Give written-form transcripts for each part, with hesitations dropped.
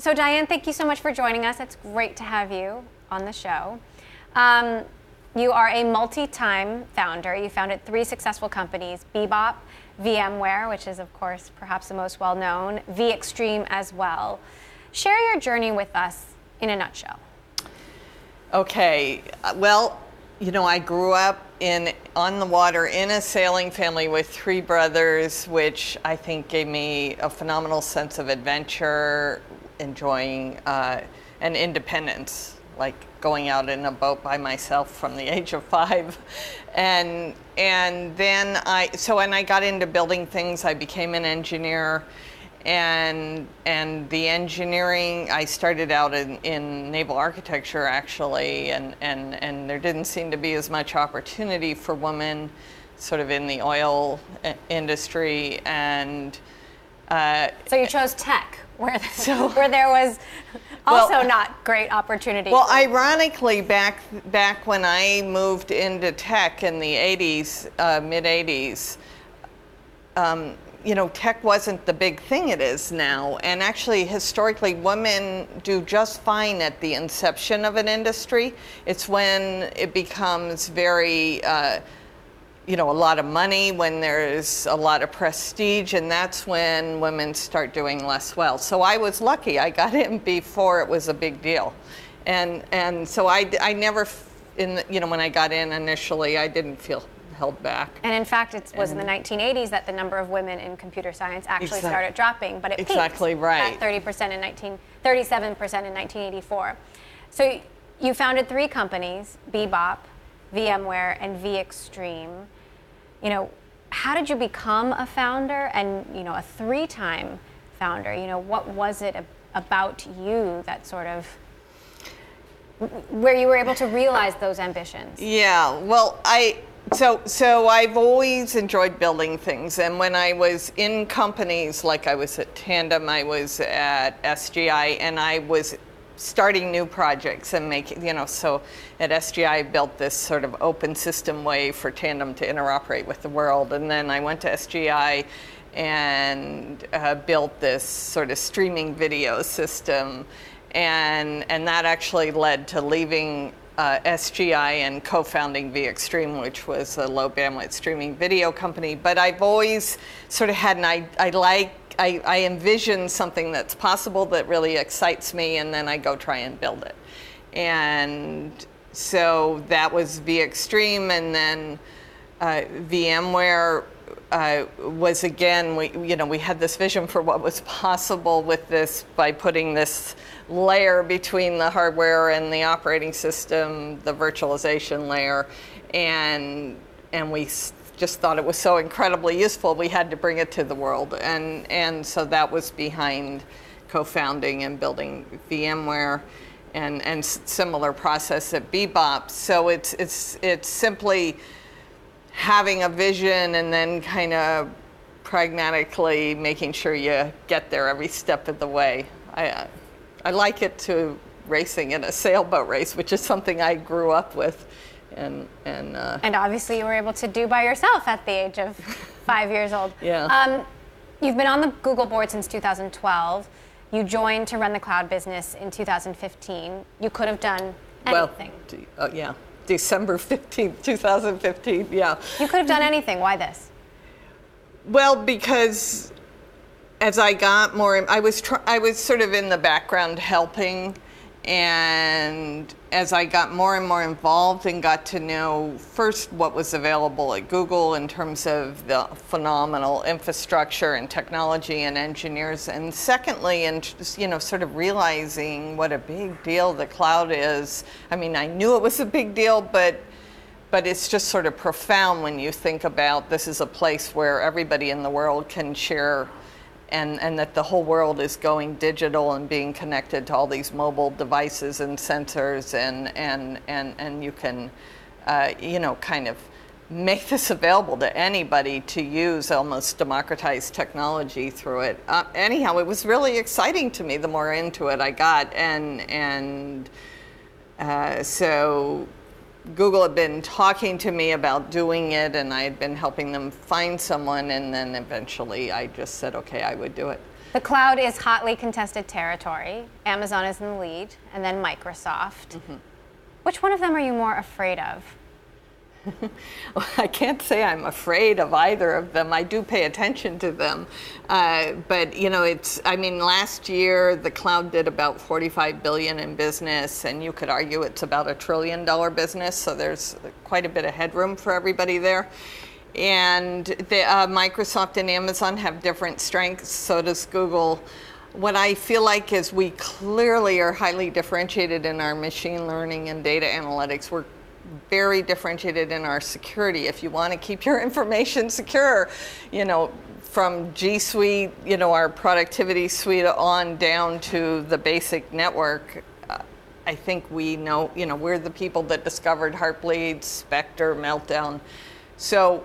So Diane, thank you so much for joining us. It's great to have you on the show. You are a multi-time founder. You founded 3 successful companies, Bebop, VMware, which is of course perhaps the most well-known, vExtreme as well. Share your journey with us in a nutshell. Okay, well, you know, I grew up on the water in a sailing family with 3 brothers, which I think gave me a phenomenal sense of adventure, enjoying and independence, like going out in a boat by myself from the age of 5. And then I got into building things. I became an engineer. And the engineering, I started out in naval architecture actually, and there didn't seem to be as much opportunity for women sort of in the oil industry. And so you chose tech, where there was also not great opportunity. Well, ironically, back when I moved into tech in the 80s, mid 80s, you know, tech wasn't the big thing it is now. And actually, historically, women do just fine at the inception of an industry. It's when it becomes very, you know, a lot of money, when there's a lot of prestige, and that's when women start doing less well. So I was lucky. I got in before it was a big deal. And so I never, you know, when I got in initially, I didn't feel held back. And in fact, it was in the 1980s that the number of women in computer science actually started dropping, but it peaked at 37% in 1984. So you founded 3 companies, Bebop, VMware, and vExtreme. You know, how did you become a founder and, you know, a 3-time founder? You know, what was it about you that sort of, where you were able to realize those ambitions? Yeah, well, So I've always enjoyed building things, and when I was in companies, like I was at Tandem, I was at SGI, and I was starting new projects and making, you know, so at SGI I built this sort of open system way for Tandem to interoperate with the world, and then I went to SGI and built this sort of streaming video system, and that actually led to leaving SGI and co-founding vExtreme, which was a low bandwidth streaming video company. But I've always sort of had I envision something that's possible that really excites me, and then I go try and build it. And so that was vExtreme, and then VMware was, again, we had this vision for what was possible with this by putting this layer between the hardware and the operating system, the virtualization layer, and we just thought it was so incredibly useful we had to bring it to the world, and so that was behind co-founding and building VMware, and similar process at Bebop. So it's simply having a vision and then kind of pragmatically making sure you get there every step of the way. I like it to racing in a sailboat race, which is something I grew up with. And obviously you were able to do by yourself at the age of 5 years old. Yeah. You've been on the Google board since 2012. You joined to run the cloud business in 2015. You could have done anything. Well, yeah. December 15th, 2015, yeah. You could have done anything. Why this? Well, because as I got more, I was sort of in the background helping, and as I got more and more involved and got to know first what was available at Google in terms of the phenomenal infrastructure and technology and engineers, and secondly, and you know, sort of realizing what a big deal the cloud is. I mean, I knew it was a big deal, but it's just sort of profound when you think about this is a place where everybody in the world can share, and that the whole world is going digital and being connected to all these mobile devices and sensors, and you can, you know, kind of make this available to anybody to use, almost democratized technology through it. Anyhow, it was really exciting to me the more into it I got, and so Google had been talking to me about doing it, and I had been helping them find someone, and then eventually I just said, okay, I would do it. The cloud is hotly contested territory. Amazon is in the lead, and then Microsoft. Which one of them are you more afraid of? Well, I can't say I'm afraid of either of them. I do pay attention to them. But, you know, last year the cloud did about $45 billion in business, and you could argue it's about $1 trillion business, so there's quite a bit of headroom for everybody there. And Microsoft and Amazon have different strengths, so does Google. What I feel like is we clearly are highly differentiated in our machine learning and data analytics. We're very differentiated in our security. If you want to keep your information secure, you know, from G Suite, you know, our productivity suite on down to the basic network, I think we know, you know, we're the people that discovered Heartbleed, Spectre, Meltdown. So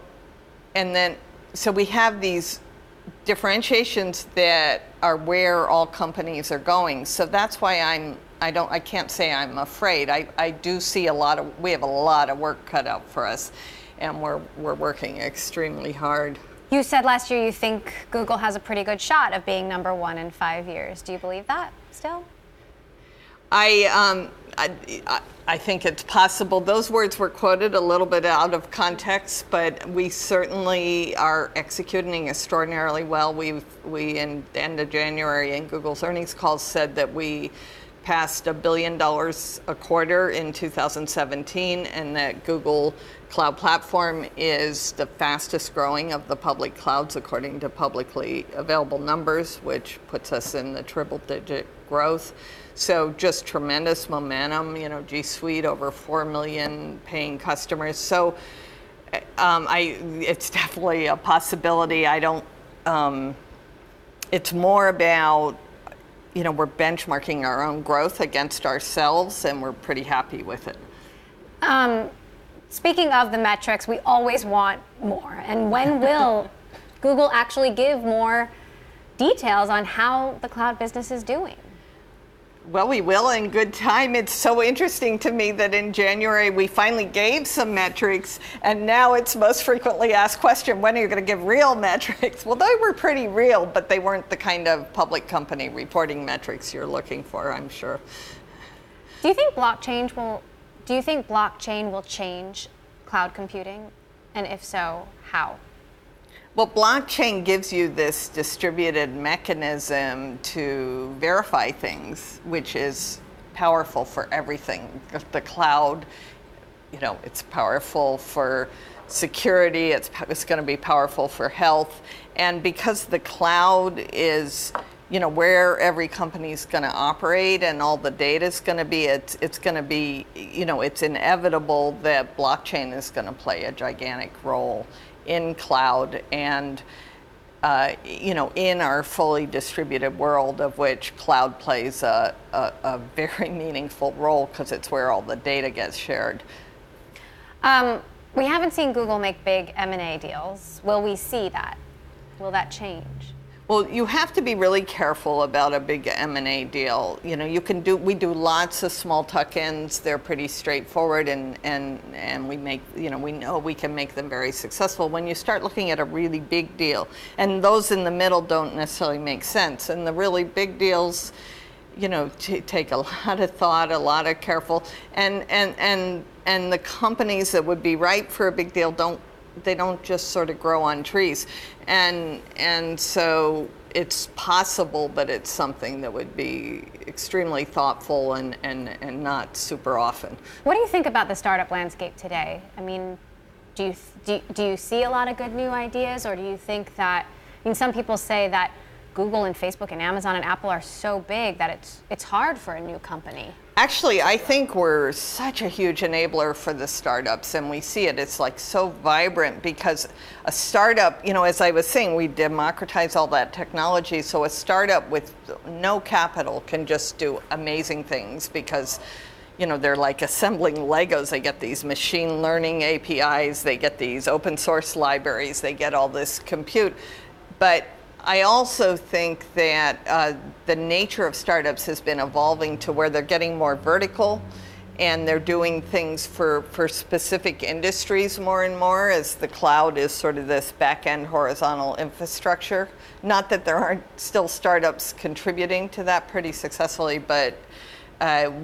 we have these differentiations that are where all companies are going. So that's why I can't say I'm afraid. I do see we have a lot of work cut out for us, and we're working extremely hard. You said last year you think Google has a pretty good shot of being #1 in 5 years. Do you believe that still? I think it's possible. Those words were quoted a little bit out of context, but we certainly are executing extraordinarily well. We in the end of January in Google's earnings call said that we passed $1 billion a quarter in 2017, and that Google Cloud Platform is the fastest growing of the public clouds according to publicly available numbers, which puts us in the triple-digit growth. So just tremendous momentum, you know, G Suite over 4 million paying customers. So it's definitely a possibility. It's more about, you know, we're benchmarking our own growth against ourselves, and we're pretty happy with it. Speaking of the metrics, we always want more. And when will Google actually give more details on how the cloud business is doing? Well, we will in good time. It's so interesting to me that in January we finally gave some metrics, and now it's most frequently asked question, when are you going to give real metrics? Well, they were pretty real, but they weren't the kind of public company reporting metrics you're looking for, I'm sure. Do you think blockchain will change cloud computing? And if so, how? Well, blockchain gives you this distributed mechanism to verify things, which is powerful for everything. The cloud, you know, it's powerful for security, it's going to be powerful for health. And because the cloud is, you know, where every company is going to operate and all the data is going to be, it's going to be, you know, it's inevitable that blockchain is going to play a gigantic role in cloud and, you know, in our fully distributed world, of which cloud plays a very meaningful role because it's where all the data gets shared. We haven't seen Google make big M&A deals. Will we see that? Will that change? Well, you have to be really careful about a big M&A deal. You know, we do lots of small tuck-ins. They're pretty straightforward, and we know we can make them very successful. When you start looking at a really big deal, and those in the middle don't necessarily make sense, and the really big deals, you know, take a lot of thought, a lot of careful, and the companies that would be right for a big deal don't just sort of grow on trees. And so it's possible, but it's something that would be extremely thoughtful and not super often. What do you think about the startup landscape today? I mean, do you see a lot of good new ideas, or do you think that, I mean, some people say that Google and Facebook and Amazon and Apple are so big that it's hard for a new company? Actually, I think we're such a huge enabler for the startups, and we see it. It's like so vibrant because a startup, you know, as I was saying, we democratize all that technology. So a startup with no capital can just do amazing things because, you know, they're like assembling Legos. They get these machine learning APIs, they get these open source libraries, they get all this compute. But I also think that the nature of startups has been evolving to where they're getting more vertical and they're doing things for specific industries more and more, as the cloud is sort of this back-end horizontal infrastructure. Not that there aren't still startups contributing to that pretty successfully, but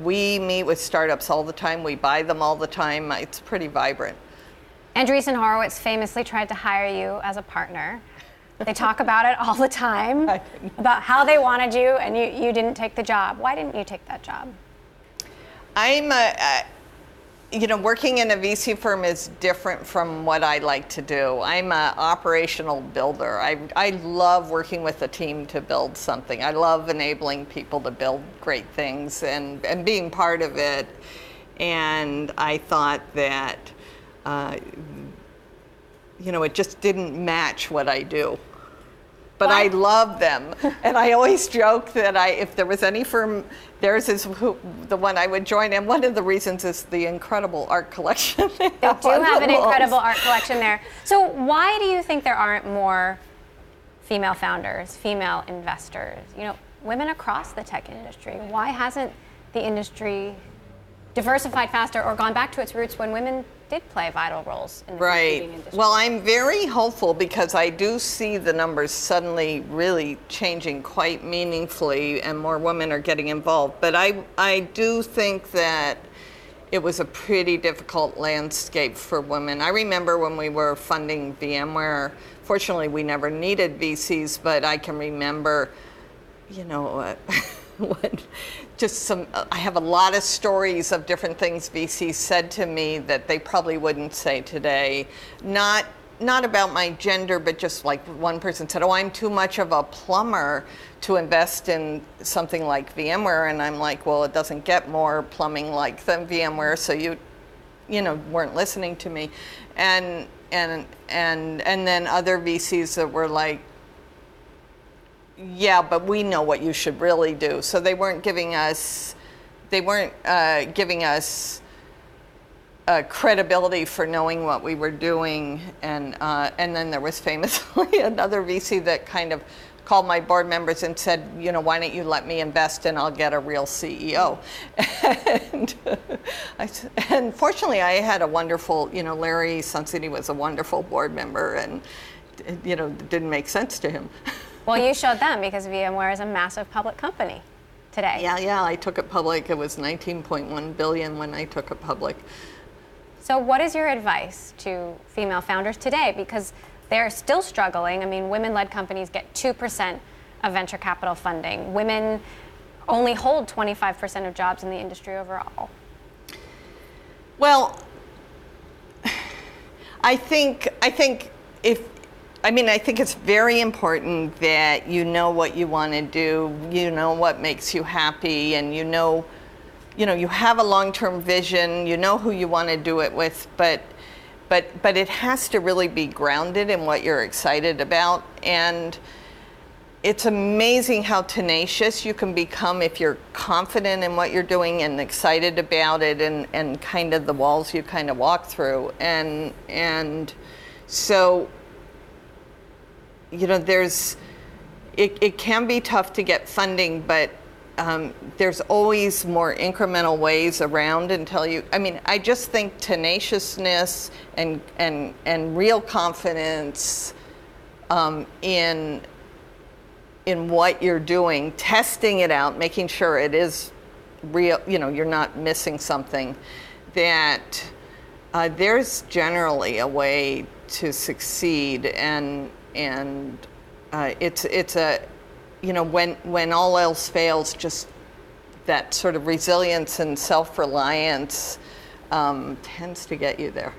we meet with startups all the time. We buy them all the time. It's pretty vibrant. Andreessen Horowitz famously tried to hire you as a partner. They talk about it all the time, about how they wanted you, and you didn't take the job. Why didn't you take that job? Working in a VC firm is different from what I like to do. I'm an operational builder. I love working with a team to build something. I love enabling people to build great things and being part of it. And I thought that, it just didn't match what I do. But I love them. And I always joke that if there was any firm, theirs is the one I would join. And one of the reasons is the incredible art collection. They do have an incredible art collection there. So why do you think there aren't more female founders, female investors, women across the tech industry? Why hasn't the industry diversified faster or gone back to its roots when women did play vital roles in the computing industry? Well, I'm very hopeful because I do see the numbers suddenly really changing quite meaningfully and more women are getting involved. But I do think that it was a pretty difficult landscape for women. I remember when we were funding VMware, fortunately we never needed VCs, but I can remember, I have a lot of stories of different things VCs said to me that they probably wouldn't say today. Not about my gender, but just like one person said, I'm too much of a plumber to invest in something like VMware. And I'm like, well, it doesn't get more plumbing like than VMware, so you weren't listening to me. And then other VCs that were like, yeah, but we know what you should really do. So they weren't giving us credibility for knowing what we were doing. And then there was famously another VC that kind of called my board members and said, why don't you let me invest and I'll get a real CEO. And fortunately, I had a wonderful, Larry Sunsini was a wonderful board member, and it didn't make sense to him. Well, you showed them because VMware is a massive public company today. Yeah, I took it public. It was $19.1 billion when I took it public. So what is your advice to female founders today? Because they're still struggling. I mean, women-led companies get 2% of venture capital funding. Women only hold 25% of jobs in the industry overall. Well, I think it's very important that you know what you want to do, what makes you happy, and you have a long-term vision, who you want to do it with, but it has to really be grounded in what you're excited about. And it's amazing how tenacious you can become if you're confident in what you're doing and excited about it, and kind of the walls you kind of walk through. And so, it can be tough to get funding, but there's always more incremental ways around until I just think tenaciousness and real confidence in what you're doing, testing it out, making sure it is real, you're not missing something, that there's generally a way to succeed. And it's a, when all else fails, just that sort of resilience and self-reliance tends to get you there.